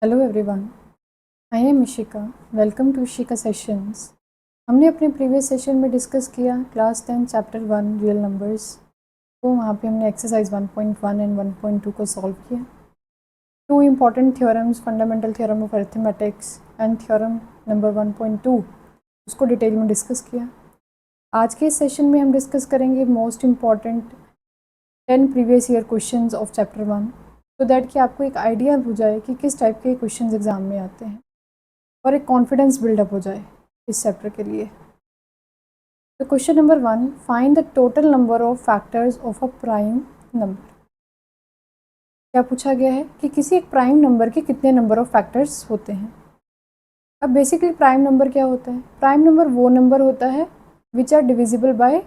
Hello everyone, I am Ishika. Welcome to Ishika sessions. हमने अपने previous session में डिस्कस किया क्लास 10 चैप्टर 1 रियल नंबर्स। तो वहाँ पे हमने एक्सरसाइज 1.1 एंड 1.2 को सॉल्व किया। Two important theorems, fundamental theorem of arithmetics and theorem number 1.2, उसको डिटेल में डिस्कस किया। आज के सेशन में हम डिस्कस करेंगे most important 10 previous year questions of chapter 1, so that कि आपको एक आइडिया हो जाए कि किस टाइप के क्वेश्चंस एग्जाम में आते हैं और एक कॉन्फिडेंस बिल्डअप हो जाए इस चैप्टर के लिए। तो question number 1, find the total number of factors of a prime number. क्या पूछा गया है कि किसी एक प्राइम नंबर के कितने नंबर ऑफ फैक्टर्स होते हैं। अब बेसिकली प्राइम नंबर क्या होता है? प्राइम नंबर वो नंबर होता है which are divisible by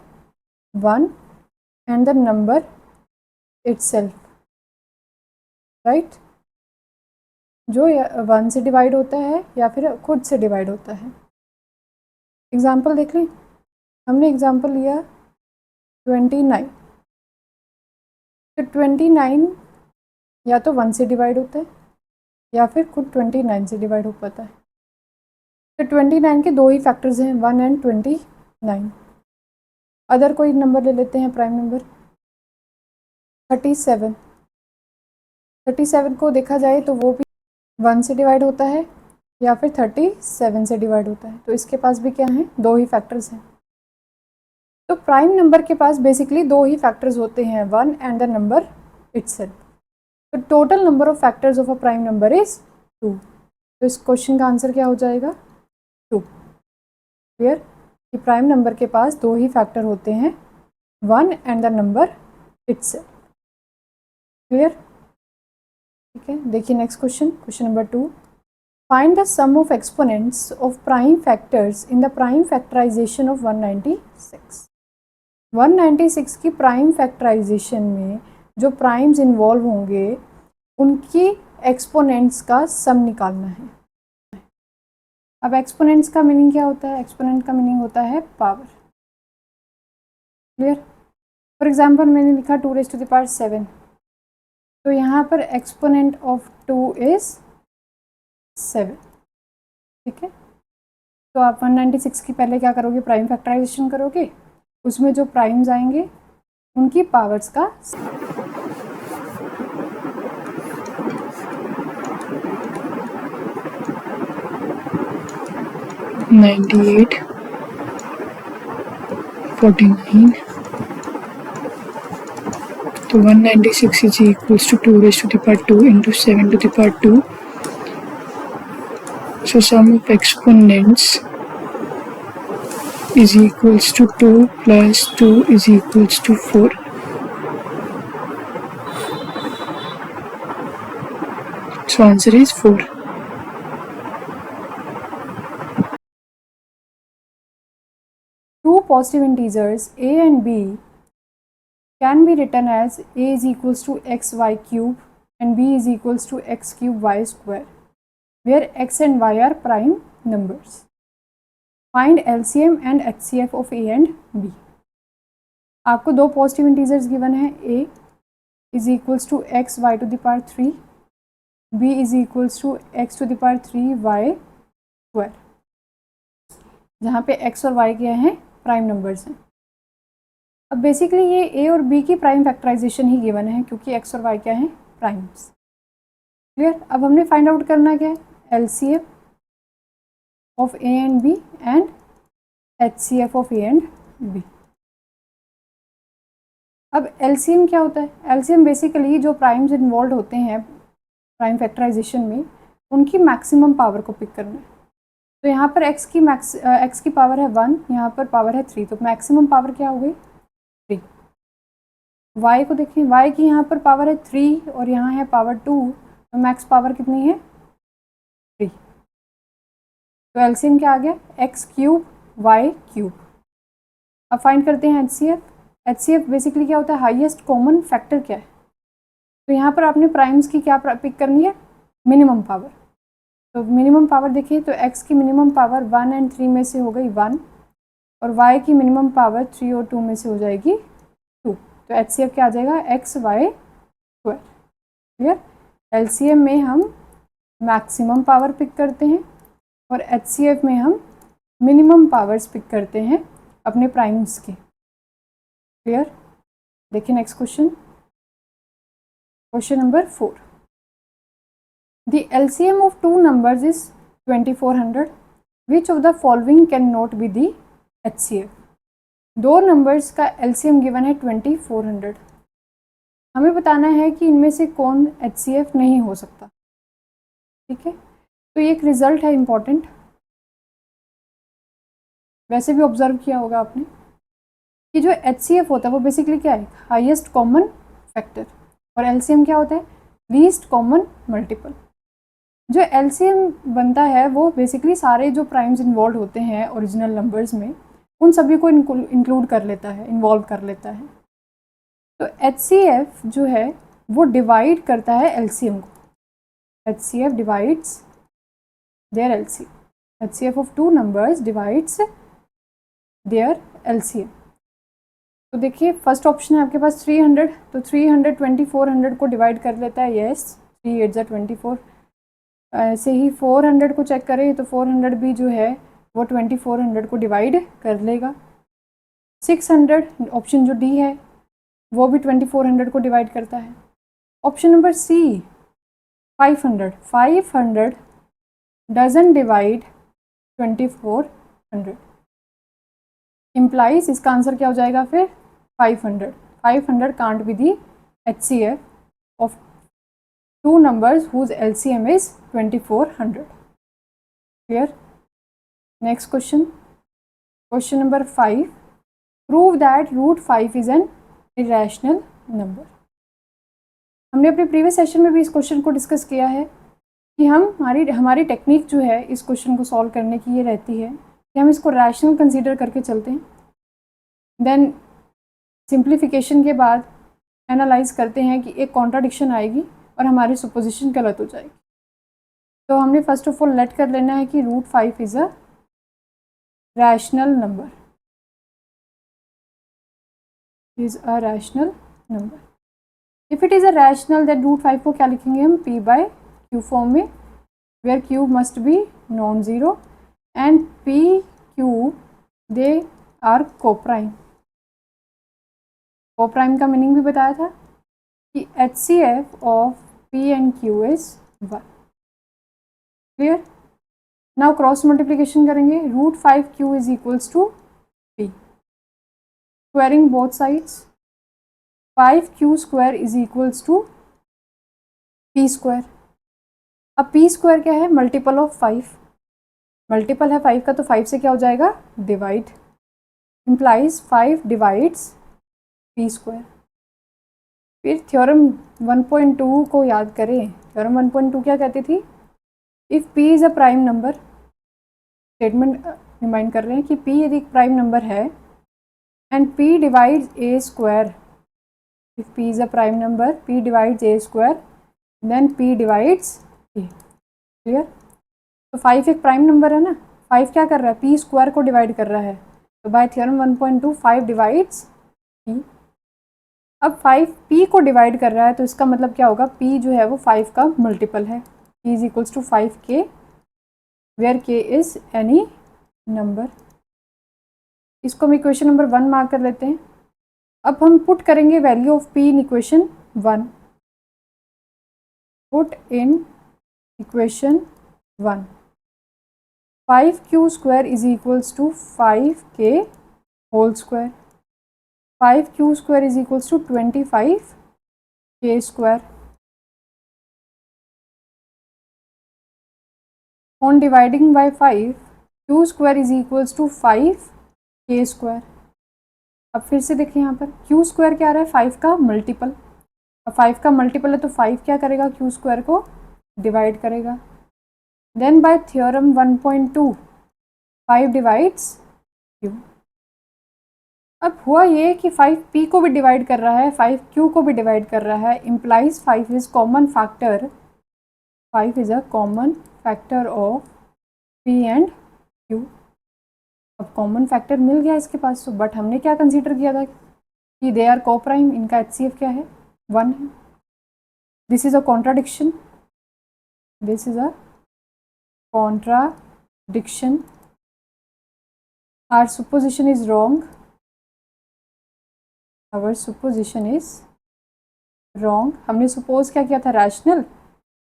1 and the number itself, right, जो 1 से डिवाइड होता है या फिर खुद से डिवाइड होता है। एग्जाम्पल देख लें। हमने एग्जाम्पल लिया 29। तो 29 या तो 1 से डिवाइड होता है या फिर खुद 29 से डिवाइड हो पाता है। तो 29 के दो ही फैक्टर्स हैं, 1 एंड 29। अदर कोई नंबर ले लेते हैं, प्राइम नंबर 37। 37 को देखा जाए तो वो भी 1 से डिवाइड होता है या फिर 37 से डिवाइड होता है। तो इसके पास भी क्या है? दो ही फैक्टर्स हैं। तो प्राइम नंबर के पास बेसिकली दो ही फैक्टर्स होते हैं, 1 एंड द नंबर इटसेल्फ। तो total number of factors of a prime number is 2। तो इस क्वेश्चन का आंसर क्या हो जाएगा? 2। क्लियर कि प्राइम नंबर के पास दो ही फैक्टर होते हैं, 1 and the number itself. Clear? ठीक है, देखिए next question, question number 2, find the sum of exponents of prime factors in the prime factorization of 196। 196 की प्राइम फैक्टराइजेशन में जो प्राइम्स इन्वॉल्व होंगे उनकी एक्सपोनेंट्स का सम निकालना है। अब एक्सपोनेंट्स का मीनिंग क्या होता है? एक्सपोनेंट का मीनिंग होता है पावर। क्लियर? फॉर एग्जांपल मैंने लिखा 2⁻⁷, तो यहाँ पर एक्सपोनेंट ऑफ 2 इज 7। ठीक है, तो आप 196 की पहले क्या करोगे? प्राइम फैक्टराइजेशन करोगे, उसमें जो प्राइम्स आएंगे उनकी पावर्स का 98, 49. So 196 is equals to 2⁻² into 7⁻². So sum of exponents is equals to 2 plus 2 is equals to 4. So answer is 4. two positive integers a and b can be written as a is equals to xy cube and b is equals to x cube y square, where x and y are prime numbers. Find LCM and HCF of a and b. आपको दो positive integers given है, a is equals to x y to the power 3, b is equals to x to the power 3 y square, जहाँ पे x और y क्या हैं? Prime numbers हैं। अब बेसिकली ये a और b की प्राइम फैक्टराइजेशन ही गिवन है क्योंकि x और y क्या हैं? प्राइम्स। क्लियर? अब हमने फाइंड आउट करना क्या है? LCM of a and b and HCF of a and b। अब LCM क्या होता है? LCM बेसिकली जो प्राइम्स इन्वॉल्व होते हैं प्राइम फैक्टराइजेशन में उनकी मैक्सिमम पावर को पिक करना है। तो यहाँ पर x की पावर है 1, यहाँ पर पावर है 3, तो मैक्सिमम पावर क्या हो गई? 3। y को देखिए, y की यहाँ पर पावर है 3 और यहाँ है पावर 2, तो मैक्स पावर कितनी है? 3। तो एलसीएम क्या आ गया? x cube y cube. अब फाइंड करते हैं HCF। HCF बेसिकली क्या होता है? हाईएस्ट कॉमन फैक्टर क्या है? तो यहाँ पर आपने प्राइम्स की क्या पिक करनी है? Minimum power. तो मिनिमम पावर देखिए, तो x की मिनिमम पावर 1 एंड 3 में से हो गई 1 और y की मिनिमम पावर 3 और 2 में से हो जाएगी 2। तो HCF क्या आ जाएगा? x y square. Clear? LCM में हम मैक्सिमम पावर पिक करते हैं और HCF में हम मिनिमम पावर्स पिक करते हैं अपने प्राइम्स की। क्लियर? देखिए next question, question number 4। The LCM of two numbers is 2400, which of the following can not be the HCF। दो नंबर्स का LCM गिवन है 2400, हमें बताना है कि इनमें से कौन HCF नहीं हो सकता। ठीक है, तो ये एक रिजल्ट है इम्पॉर्टेंट, वैसे भी ऑब्जर्व किया होगा आपने कि जो HCF होता है वो बेसिकली क्या है, हाईएस्ट कॉमन फैक्टर, और LCM क्या होता है, लीस्ट कॉमन मल्टीपल। जो LCM बनता है वो बेसिकली सारे जो प्राइम्स इन्वॉल्व होते हैं ओरिजिनल नंबर्स में, उन सभी को इंक्लूड कर लेता है, इन्वॉल्व कर लेता है। तो HCF जो है वो डिवाइड करता है LCM को। HCF divides their LCM। HCF of two numbers divides their LCM। तो देखिए फर्स्ट ऑप्शन है आपके पास 300, तो 300 2400 को डिवाइड कर लेता है, यस 3 8 24। ऐसे ही 400 को चेक करें तो 400 भी जो है वो 2400 को डिवाइड कर लेगा। 600 ऑप्शन जो डी है वो भी 2400 को डिवाइड करता है। Option number C 500 doesn't divide 2400, implies इसका आंसर क्या हो जाएगा फिर 500 can't be the HCF of two numbers whose LCM is 2400. Clear? Next question. Question number 5. Prove that root 5 is an irrational number. हमने अपने प्रीवियस सेशन में भी इस क्वेश्चन को डिस्कस किया है कि हमारी टेक्निक जो है इस क्वेश्चन को सॉल्व करने की ये रहती है कि हम इसको रैशनल कंसीडर करके चलते हैं, देन सिंप्लीफिकेशन के बाद एनालाइज करते हैं कि एक कॉन्ट्राडिक्शन आएगी और हमारी सुपोजिशन गलत हो जाएगी। तो हमने फर्स्ट ऑफ ऑल लेट कर लेना है कि root 5 is a rational number, is a rational number. If it is a rational that root 5 को क्या लिखेंगे हम, P बाय Q फॉर्म में, where Q must be non zero and P Q they are coprime. Coprime का meaning भी बताया था कि HCF of P and Q is 1। Clear? Now cross multiplication करेंगे, root 5Q is equals to P, squaring both sides, 5Q square is equals to P square. अब P square क्या है, multiple of 5, multiple है 5 का तो 5 से क्या हो जाएगा, divide, implies 5 divides P square. फिर थ्योरम 1.2 को याद करें, थ्योरम 1.2 क्या कहती थी, if P is a prime number, statement remind कर रहे हैं कि P यदि एक प्राइम नंबर है and P divides A square, if P is a prime number P divides A square then P divides A। Clear? तो 5 एक prime number है ना, 5 क्या कर रहा है, P स्क्वायर को डिवाइड कर रहा है, तो बाय थ्योरम 1.2 5 डिवाइड्स P। अब 5 P को डिवाइड कर रहा है तो इसका मतलब क्या होगा, P जो है वो 5 का मल्टीपल है, P is equals to 5K where K is any number. इसको हम इक्वेशन नंबर 1 मार्क कर लेते हैं। अब हम पुट करेंगे value of P in equation 1, put in equation 1, 5Q square is equals to 5K whole square, 5Q square is equals to 25K square. On dividing by 5, Q square is equals to 5K square. अब फिर से देखिए यहाँ पर Q square क्या आ रहा है, 5 का मल्टीपल, अब 5 का मल्टीपल है तो 5 क्या करेगा, Q स्क्वायर को डिवाइड करेगा। Then by theorem 1.2 5 divides Q। अब हुआ ये कि 5P को भी डिवाइड कर रहा है, 5Q को भी डिवाइड कर रहा है, implies 5 is common factor, 5 is a common factor of P and Q। अब कॉमन फैक्टर मिल गया इसके पास, तो बट हमने क्या कंसीडर किया था कि दे आर कोप्राइम, इनका HCF क्या है, 1 है। This is a contradiction, this is a contradiction. Our supposition is wrong. Our supposition is wrong. हमने suppose क्या किया था? rational.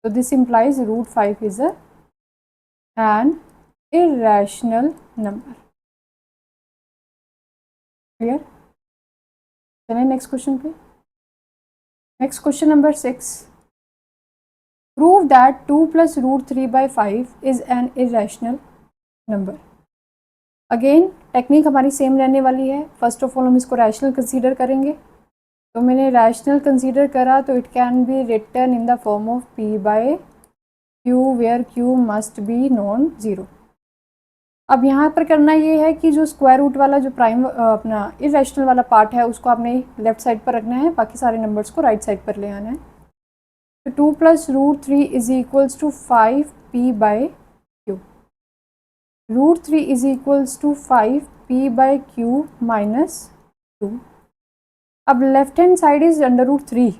So this implies root 5 is an irrational number. Clear? चलिए next question पे. Next question number 6. Prove that 2 plus root 3 by 5 is an irrational number. Again technique हमारी same रहने वाली है. फर्स्ट ऑफ ऑल हम इसको रैशनल कंसीडर करेंगे. तो मैंने रैशनल कंसीडर करा तो it can be written in the form of p by q where q must be non zero. अब यहाँ पर करना ये है कि जो स्क्वायर रूट वाला जो प्राइम अपना इरेशनल वाला पार्ट है उसको आपने लेफ्ट साइड पर रखना है, बाकी सारे नंबर्स को राइट साइड पर ले आना है. तो 2 plus root 3 is equals to 5p by root 3 is equals to 5p by q minus 2. अब left hand side is under root 3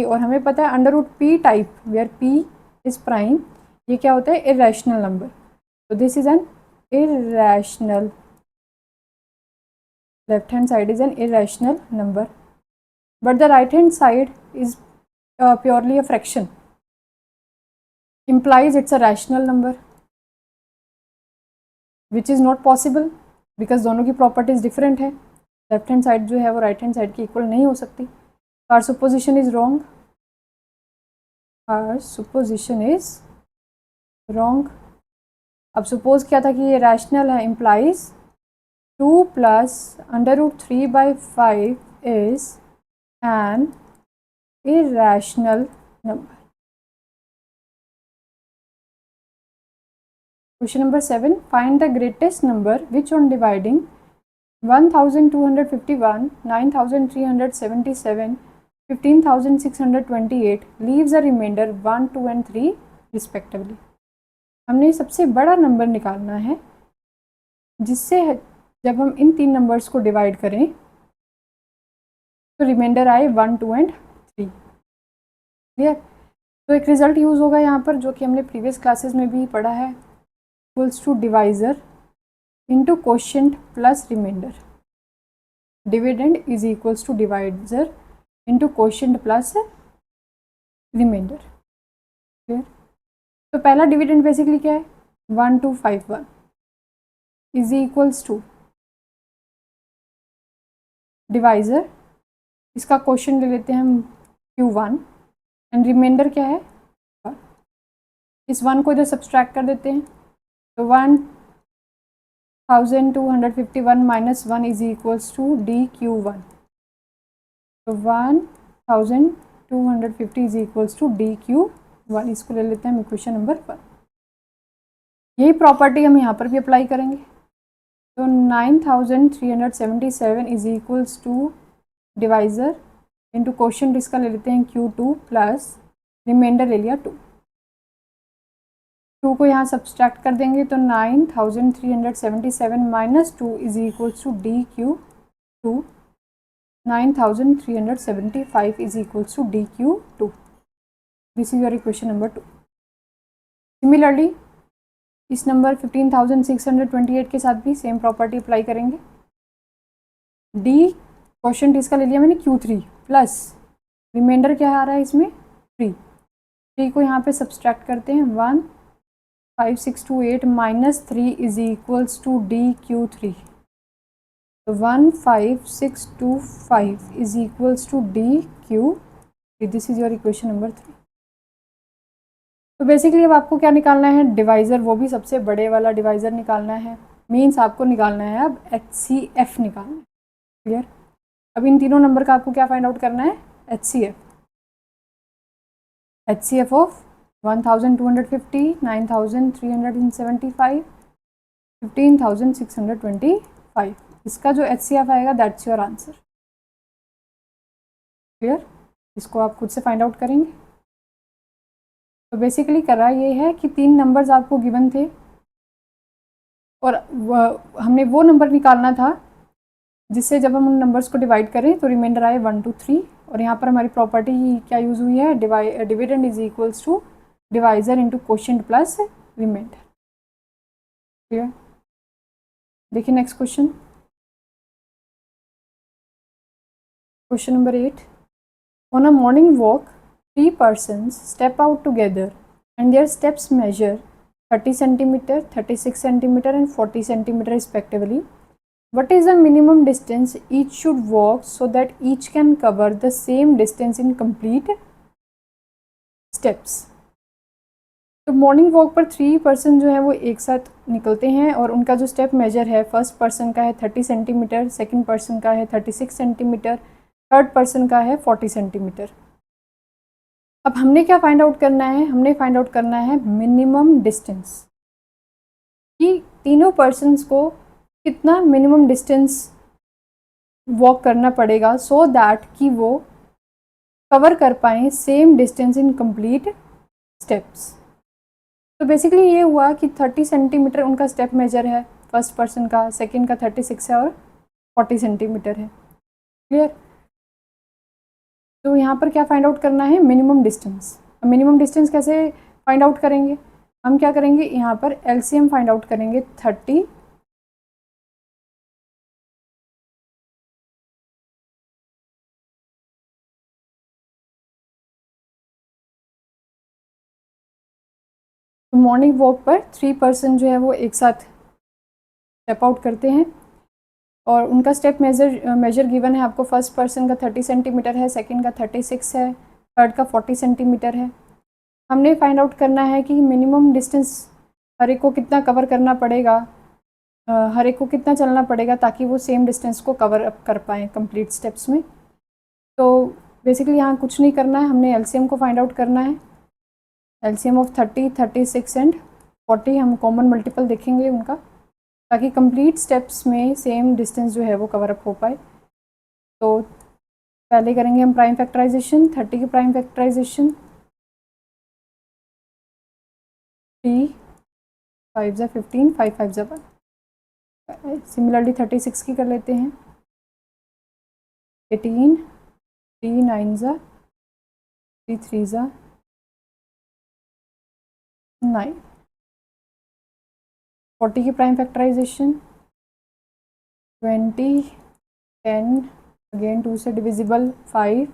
और हमें पता है under root p type where p is prime, ये क्या होता है? Irrational number. तो this is an irrational, left hand side is an irrational number, but the right hand side is purely a fraction, implies it's a rational number, which is not possible because दोनों की properties different है. Left hand side जो है वो right hand side की equal नहीं हो सकती. Our supposition is wrong. Our supposition is wrong. अब सपोज क्या था कि ये रैशनल है, implies 2 plus under root 3 by 5 is an irrational number. Question number 7. Find the greatest number which on dividing 1251, 9377, 15628 leaves a remainder 1, 2 and 3 respectively. हमने सबसे बड़ा number निकालना है जिससे जब हम इन तीन नंबर्स को डिवाइड करें तो रिमाइंडर आए 1, 2 and 3. क्लियर? तो एक रिजल्ट यूज़ होगा यहाँ पर जो कि हमने प्रीवियस क्लासेस में भी पढ़ा है, equals to divisor into quotient plus remainder. Dividend is equals to divisor into quotient plus remainder. Clear? तो पहला डिविडेंड बेसिकली क्या है? 1251 is equals to डिवाइजर, इसका क्वेश्चन ले लेते हैं हम Q1 एंड रिमाइंडर क्या है? 1. इस 1 को इधर सब्सट्रैक्ट कर देते हैं तो 1251 minus 1 is equals to DQ1. तो 1250 इज इक्वल्स टू DQ1. इसको ले लेते हैं हम इक्वेशन नंबर 1. यही प्रॉपर्टी हम यहाँ पर भी अप्लाई करेंगे. तो 9377 is equals to divisor into quotient इसका ले लेते हैं Q2 प्लस रिमाइंडर ले लिया 2. 2 को यहाँ सब्सट्रैक्ट कर देंगे तो 9377 minus 2 is equals to DQ2. 9375 is equals to DQ2. This is your equation number 2. Similarly इस नंबर 15628 के साथ भी सेम प्रॉपर्टी अप्लाई करेंगे. D क्वोशिएंट इसका ले लिया मैंने Q3 प्लस रिमाइंडर क्या आ रहा है इसमें 3. 3 को यहाँ पे सब्सट्रैक्ट करते हैं 15628 minus 3 is equals to DQ3. तो 15625 is equals to DQ3. This is your equation number 3. तो बेसिकली अब आपको क्या निकालना है? डिवाइज़र, वो भी सबसे बड़े वाला डिवाइज़र निकालना है. मीन्स आपको निकालना है अब HCF निकालना है. क्लियर? अब इन तीनों नंबर का आपको क्या फाइंड आउट करना है? HCF. HCF of 1250, 9375, 15625. इसका जो HCF आएगा दैट्स योर आंसर. क्लियर? इसको आप खुद से फाइंड आउट करेंगे. तो बेसिकली करा ये है कि 3 नंबर्स आपको गिवन थे और हमने वो नंबर निकालना था जिससे जब हम उन नंबर्स को डिवाइड करें तो रिमाइंडर आए 1, 2, 3 और यहाँ पर हमारी प्रॉपर्टी क्या यूज़ हुई है, dividend is equals to divisor into quotient plus remainder. Clear? देखिए next question, question number 8। On a morning walk 3 persons step out together and their steps measure 30 centimeter, 36 centimeter and 40 centimeter respectively. What is the minimum distance each should walk so that each can cover the same distance in complete steps? तो morning walk पर 3 person जो है वो एक साथ निकलते हैं और उनका जो स्टेप मेजर है, फर्स्ट पर्सन का है 30 सेंटीमीटर, सेकेंड पर्सन का है 36 सेंटीमीटर, थर्ड पर्सन का है 40 सेंटीमीटर। अब हमने क्या फाइंड आउट करना है, हमने फाइंड आउट करना है मिनिमम डिस्टेंस, कि तीनों पर्सन्स को कितना मिनिमम डिस्टेंस वॉक करना पड़ेगा सो दैट कि वो कवर कर पाएँ same distance in complete steps. तो बेसिकली ये हुआ कि 30 सेंटीमीटर उनका स्टेप मेजर है फर्स्ट पर्सन का, सेकंड का 36 है और 40 सेंटीमीटर है। क्लियर? तो यहाँ पर क्या फाइंड आउट करना है, मिनिमम डिस्टेंस। मिनिमम डिस्टेंस कैसे फाइंड आउट करेंगे, हम क्या करेंगे, यहाँ पर एलसीएम फाइंड आउट करेंगे 30 मॉर्निंग वॉक पर 3 पर्सन जो है वो एक साथ स्टेप आउट करते हैं और उनका स्टेप मेजर गिवन है आपको। फर्स्ट पर्सन का 30 सेंटीमीटर है, सेकंड का 36 है, थर्ड का 40 सेंटीमीटर है। हमने फाइंड आउट करना है कि मिनिमम डिस्टेंस हर एक को कितना कवर करना पड़ेगा, हर एक को कितना चलना पड़ेगा ताकि वो सेम डिस्टेंस को कवर अप कर पाएँ कंप्लीट स्टेप्स में। तो बेसिकली यहाँ कुछ नहीं करना है, हमने एलसीएम को फाइंड आउट करना है। एलसीएम ऑफ 30, 36 एंड 40 हम कॉमन मल्टीपल देखेंगे उनका, ताकि कंप्लीट स्टेप्स में सेम डिस्टेंस जो है वो कवर अप हो पाए। तो पहले करेंगे हम प्राइम फैक्टराइजेशन, 30 की प्राइम फैक्टराइजेशन 3 5 ज़ा 15, 5 5 ज़ा 1। सिमिलरली 36 की कर लेते हैं 18, 3 9 ज़ा 3 3 ज़ा 9। 40 की प्राइम फैक्टराइजेशन 20, 10 अगेन 2 से डिविजिबल, 5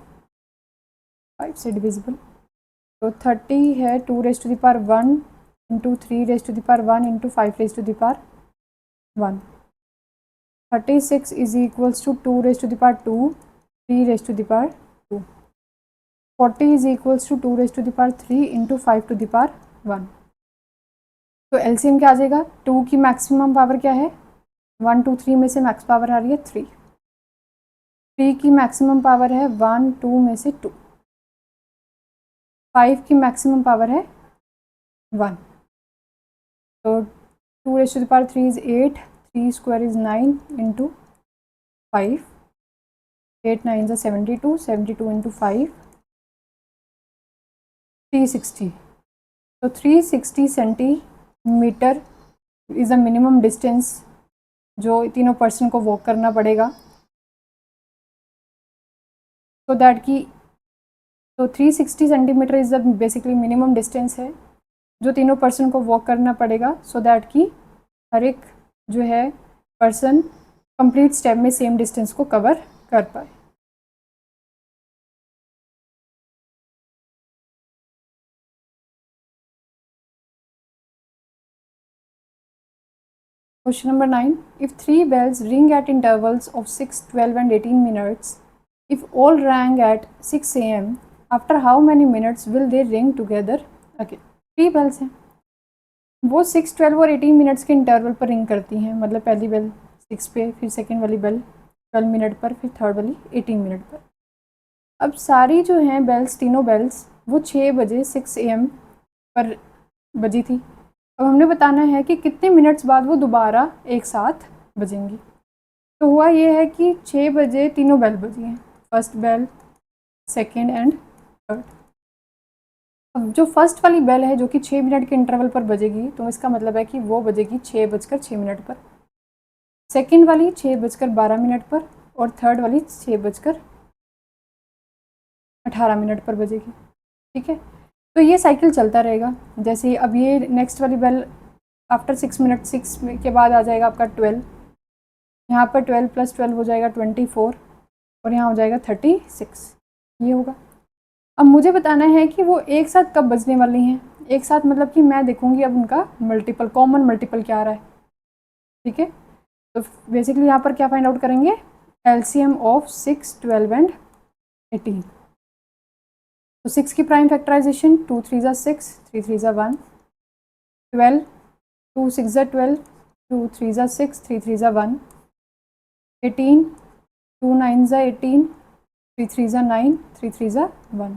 5 से डिविजिबल। तो 30 है 2 raise to the power 1 into 3 raise to the power 1 into 5 raise to the power 1। 36 is equals to 2 raise to the power 2, 3 raise to the power 2। 40 is equals to 2 raise to the power 3 into 5 to the power 1। तो LCM क्या आ जाएगा, 2 की maximum power क्या है, 1 2 3 में से max power आ रही है 3, 3 की मैक्सिमम पावर है 1 2 में से 2, 5 की मैक्सिमम पावर है 1। तो 2 raise to the power 3 is 8, 3 square is 9 into 5, 8 9 ज़ा 72, 72 इंटू 5 360। तो 360 centimetre is a minimum distance जो तीनों पर्सन को वॉक करना पड़ेगा तो दैट की, तो 360 centimetre is the basically minimum distance है जो तीनों पर्सन को वॉक करना पड़ेगा सो दैट कि हर एक जो है पर्सन कंप्लीट स्टेप में सेम डिस्टेंस को कवर कर पाए। Question number 9. If 3 bells ring at intervals of 6, 12 and 18 minutes, if all rang at 6 am, after how many minutes will they ring together again? 3 bells हैं, वो 6, 12 और 18 minutes के interval पर ring करती हैं। मतलब पहली बेल 6 पे, फिर सेकेंड वाली बेल 12 मिनट पर, फिर थर्ड वाली 18 मिनट पर। अब सारी जो हैं बेल्स, तीनों बेल्स वो 6 बजे 6 AM पर बजी थी। अब हमने बताना है कि कितने मिनट्स बाद वो दोबारा एक साथ बजेंगी। तो हुआ ये है कि 6 बजे तीनों बेल बजी हैं, first bell, second and third. अब जो फर्स्ट वाली बेल है जो कि 6 मिनट के इंटरवल पर बजेगी, तो इसका मतलब है कि वो बजेगी 6:06 पर, सेकेंड वाली 6:12 पर और थर्ड वाली 6:12 18 मिनट पर बजेगी। ठीक है, तो ये साइकिल चलता रहेगा। जैसे अब ये नेक्स्ट वाली बेल आफ्टर 6 मिनट, 6 के बाद आ जाएगा आपका 12, यहाँ पर 12 + 12 हो जाएगा 24 और यहाँ हो जाएगा 36, ये होगा। अब मुझे बताना है कि वो एक साथ कब बजने वाली हैं। एक साथ मतलब कि मैं देखूंगी अब उनका मल्टीपल, कॉमन मल्टीपल क्या आ रहा है। ठीक है, तो बेसिकली यहाँ पर क्या फाइंड आउट करेंगे, एलसीएम ऑफ 6, 12 एंड 18। तो 6 की प्राइम फैक्टराइजेशन 2 3 ज़ा 6, 3 3 ज़ा 1, 12 2 6 ज़ा 12, 2 3 ज़ा 6, 3 3 ज़ा 1, 18 2 9 ज़ा 18, 3 3 ज़ा 9, 3 3 ज़ा 1।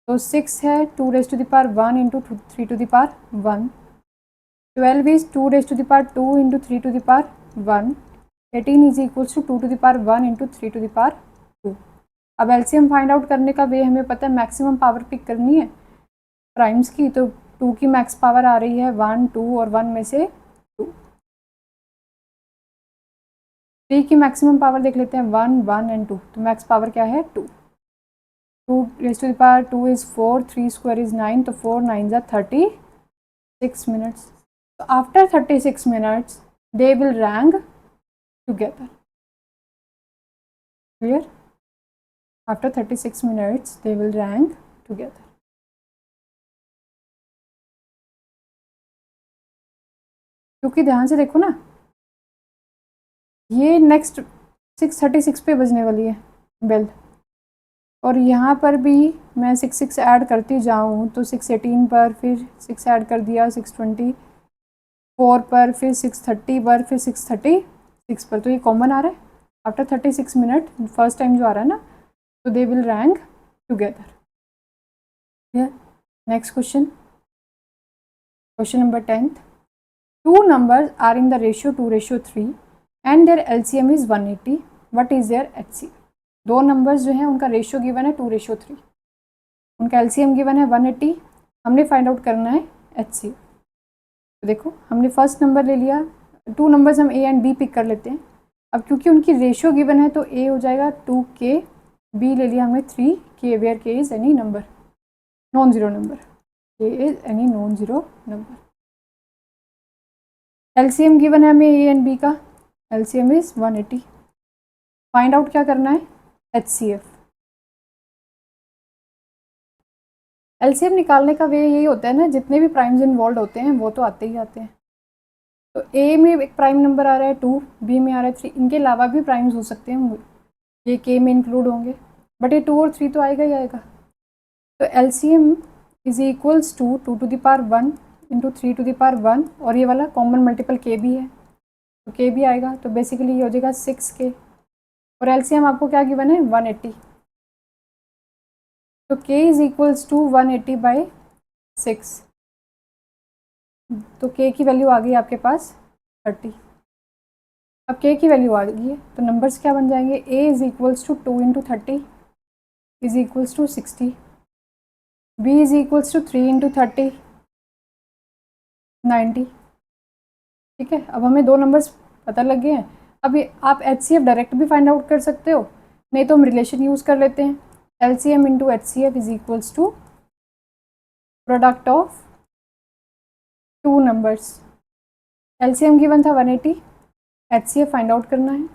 तो 6 है 2 raise to the power 1 into 3 to the power 1, 12 is 2 raise to the power 2 into 3 to the power 1, 18 is equals to 2 to the power 1 into 3 to the power 2। अब एलसीएम फाइंड आउट करने का वे हमें पता है, मैक्सिमम पावर पिक करनी है primes की, तो 2 की मैक्स पावर आ रही है 1 2 और 1 में से 2। 3 की मैक्सिमम पावर देख लेते हैं 1 1 एंड 2, तो मैक्स पावर क्या है 2। 2 raise to the power 2 is 4, 3 square is 9, तो 4 9 ज़ा 36 minutes. So after 36 minutes, they will rank together. Clear? After 36 minutes, they will rank together. क्योंकि ध्यान से देखो ना, ये नेक्स्ट 6:36 पे बजने वाली है बेल, और यहाँ पर भी मैं 6 6 ऐड करती जाऊँ तो 6:18 पर, फिर 6 ऐड कर दिया 6:24 पर, फिर 6:30 पर, फिर 6:36 पर, तो ये कॉमन आ रहा है आफ्टर 36 मिनट फर्स्ट टाइम जो आ रहा है ना, तो they will rank together. Next question, question number 10, two numbers are in the ratio 2:3 and their LCM is 180, what is their HCF? दो नंबर्स जो हैं उनका रेशियो गिवन है 2:3, उनका एलसीएम गिवन है 180, हमने फाइंड आउट करना है HCF। तो देखो हमने फर्स्ट नंबर ले लिया, टू नंबर्स हम ए एंड बी पिक कर लेते हैं। अब क्योंकि उनकी रेशियो गिवन है तो ए हो जाएगा 2k, बी ले लिया हमने 3k, where k is any number, non zero number, k is any non zero number. LCM given है हमें ए एंड बी का, एलसीएम इज 180। फाइंड आउट क्या करना है, एचसीएफ। एलसीएम निकालने का वे यही होता है ना, जितने भी प्राइम्स इन्वॉल्व होते हैं वो तो आते ही आते हैं। तो ए में एक प्राइम नंबर आ रहा है 2, बी में आ रहा है 3, इनके अलावा भी प्राइम्स हो सकते हैं, ये के में इंक्लूड होंगे, बट ये 2 और 3 तो आएगा ही आएगा। तो LCM is equals to 2 to the power 1 into 3 to the power 1, और ये वाला कॉमन मल्टीपल के भी है तो के भी आएगा, तो बेसिकली ये हो जाएगा 6k, और एलसीएम आपको क्या गिवन है 180, तो k इज इक्वल्स टू 180/6, तो k की वैल्यू आ गई आपके पास 30। अब k की वैल्यू आ गई है तो नंबर्स क्या बन जाएंगे, a is equals to 2 into 30 is equals to 60, b is equals to 3 into 30 90। ठीक है, अब हमें दो नंबर्स पता लग गए हैं। अब ये आप HCF डायरेक्ट भी फाइंड आउट कर सकते हो, नहीं तो हम रिलेशन यूज़ कर लेते हैं, LCM into HCF is equals to product of two numbers. LCM given था 180, HCF फाइंड आउट करना है,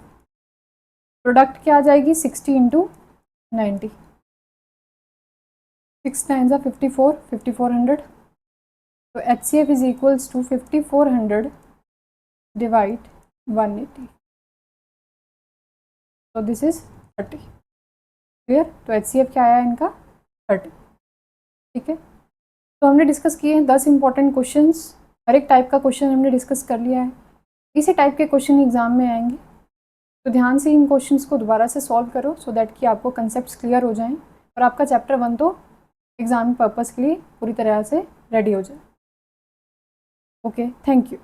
प्रोडक्ट क्या आ जाएगी 60 इंटू 90, 6 9 ज़ा 54, 5400, तो HCF is equals to 5400 divide 180, तो दिस इज 30। क्लियर, तो HCF क्या आया इनका 30। ठीक है, तो हमने डिस्कस किए हैं 10 इंपॉर्टेंट क्वेश्चंस, हर एक टाइप का क्वेश्चन हमने डिस्कस कर लिया है। इसी टाइप के क्वेश्चन एग्जाम में आएंगे, तो ध्यान से इन क्वेश्चंस को दोबारा से सॉल्व करो सो दैट कि आपको कंसेप्ट क्लियर हो जाएं और आपका चैप्टर 1 तो एग्जाम पर्पज़ के लिए पूरी तरह से रेडी हो जाए। Okay, thank you.